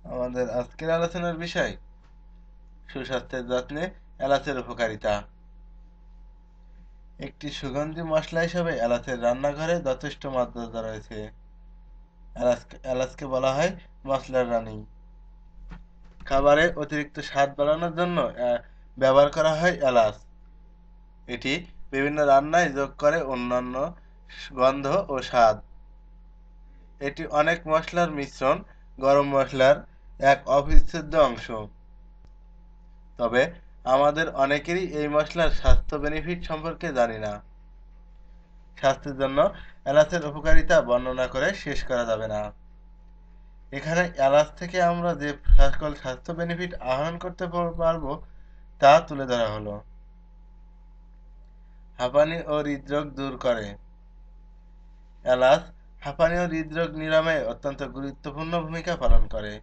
আমাদের আজকের আলোচনার বিষয় সুস্বাস্থ্যের যত্নে এলাচের উপকারিতা। একটি সুগন্ধি মশলা হিসেবে এলাচের রান্নাঘরে যথেষ্ট মর্যাদা রয়েছে। এলাচকে বলা হয় মশলার রানী। খাবারে অতিরিক্ত স্বাদ বাড়ানোর জন্য ব্যবহার করা হয় এলাচ। এটি বিভিন্ন রান্নায় যোগ করে অন্যান্য গন্ধ ও স্বাদ। এটি অনেক মশলার মিশ্রণ, গরম মশলার এক অবিচ্ছেদ্য অংশ। তবে আমাদের অনেকেরই এই মশলার স্বাস্থ্য বেনিফিট সম্পর্কে জানি না। স্বাস্থ্যের জন্য এলাচের উপকারিতা বর্ণনা করে শেষ করা যাবে না। এখানে এলাচ থেকে আমরা যে সকল স্বাস্থ্য বেনিফিট আহরণ করতে পারবো তা তুলে ধরা হলো। হাঁপানি ও হৃদরোগ দূর করে। এলাচ হাঁপানি ও হৃদরোগ নিরাময়ে অত্যন্ত গুরুত্বপূর্ণ ভূমিকা পালন করে।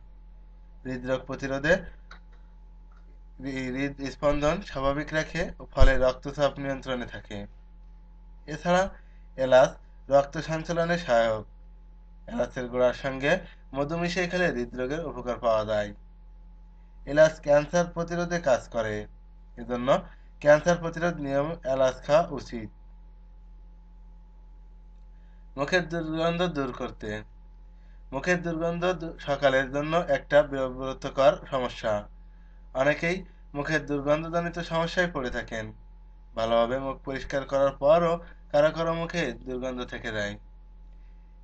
হৃদরোগ প্রতিরোধে, হৃদস্পন্দন স্বাভাবিক রাখে ও ফলে রক্তচাপ নিয়ন্ত্রণে থাকে। এছাড়া এলাচ রক্ত সঞ্চালনে সহায়ক। এলাচের গুঁড়ার সঙ্গে মধু মিশিয়ে খেলে হৃদরোগের উপকার পাওয়া যায়। এলাচ ক্যান্সার প্রতিরোধে কাজ করে, এজন্য ক্যান্সার প্রতিরোধ নিয়ম এলাচ খাওয়া উচিত। মুখের দুর্গন্ধ দূর করতে। মুখের দুর্গন্ধ সকালের জন্য একটা বিব্রতকর সমস্যা। অনেকেই মুখের দুর্গন্ধজনিত সমস্যায় পড়ে থাকেন। ভালোভাবে মুখ পরিষ্কার করার পরও কারো কারো মুখে দুর্গন্ধ থেকে যায়।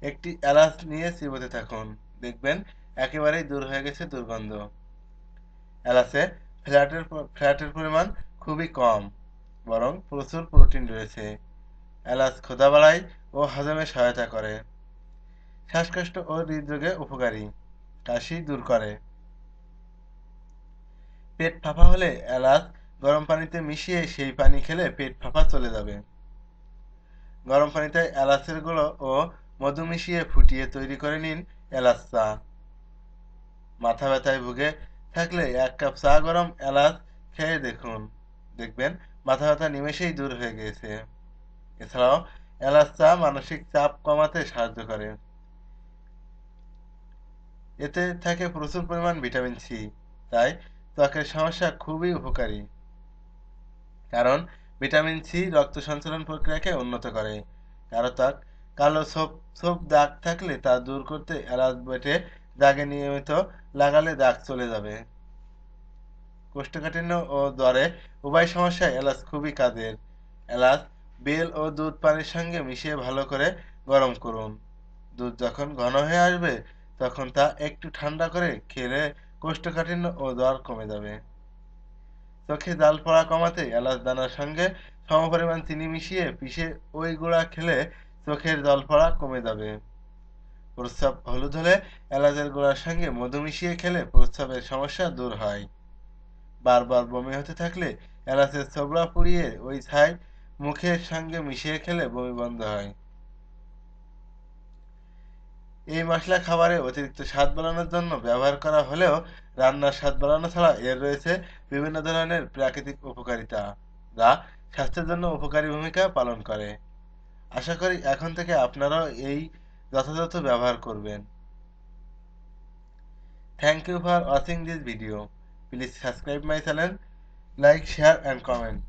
একটি এলাচ নিয়ে চিবোতে থাকুন, দেখবেন একেবারেই দূর হয়ে গেছে দুর্গন্ধ। এলাচে ফ্যাটের পরিমাণ খুবই কম, বরং প্রচুর প্রোটিন রয়েছে। এলাচ ক্ষুধা বাড়ায় ও হজমে সহায়তা করে। শ্বাসকষ্ট ও হৃদরোগে উপকারী, কাশি দূর করে। পেট ফাঁপা হলে এলাচ গরম পানিতে মিশিয়ে সেই পানি খেলে পেট ফাঁপা চলে যাবে। গরম পানিতে এলাচের গুঁড়ো ও মধু মিশিয়ে ফুটিয়ে তৈরি করে নিন এলাচ চা। মাথা ব্যথায় ভুগে থাকলে 1 কাপ চা গরম এলাচ খেয়ে দেখুন, দেখবেন মাথা ব্যথা নিমেষেই দূর হয়ে গিয়েছে। এছাড়াও এলাচ চা মানসিক চাপ কমাতে সাহায্য করে। এতে থাকে প্রচুর পরিমাণ ভিটামিন সি, তাই ত্বকের সমস্যা খুবই উপকারী। কারণ ভিটামিন সি রক্ত সঞ্চালন প্রক্রিয়াকে উন্নত করে। কারো ত্বক কালো ছোপ ছোপ দাগ থাকলে তা দূর করতে এলাচ বেটে দাগে নিয়মিত লাগালে দাগ চলে যাবে। কোষ্ঠকাঠিন্য ও জ্বরে উভয় সমস্যায় এলাচ খুবই কাজের। এলাচ বেল ও দুধ পানির সঙ্গে মিশিয়ে ভালো করে গরম করুন। দুধ যখন ঘন হয়ে আসবে তখন তা একটু ঠান্ডা করে খেলে কোষ্ঠকাঠিন্য ও জ্বর কমে যাবে। চোখে জাল পড়া কমাতে এলাচ দানার সঙ্গে সমপরিমাণ চিনি মিশিয়ে পিষে ওই গুঁড়া খেলে চোখের জল পড়া কমে যাবে। প্রস্রাব হলুদ হলে এলাচের গুঁড়ার সঙ্গে মধু মিশিয়ে খেলে প্রস্রাবের সমস্যা দূর হয়। বারবার বমি হতে থাকলে এলাচের ছোবড়া পুড়িয়ে ওই ছাই মুখের সঙ্গে মিশিয়ে খেলে বমি বন্ধ হয়। এই মশলা খাবারে অতিরিক্ত স্বাদ বাড়ানোর জন্য ব্যবহার করা হলেও রান্নার স্বাদ বাড়ানো ছাড়া এর রয়েছে বিভিন্ন ধরনের প্রাকৃতিক উপকারিতা, যা স্বাস্থ্যের জন্য উপকারী ভূমিকা পালন করে। আশা করি এখন থেকে আপনারাও এই যথাযথ ব্যবহার করবেন। Thank you for watching this video. Please subscribe my channel, like, share and comment.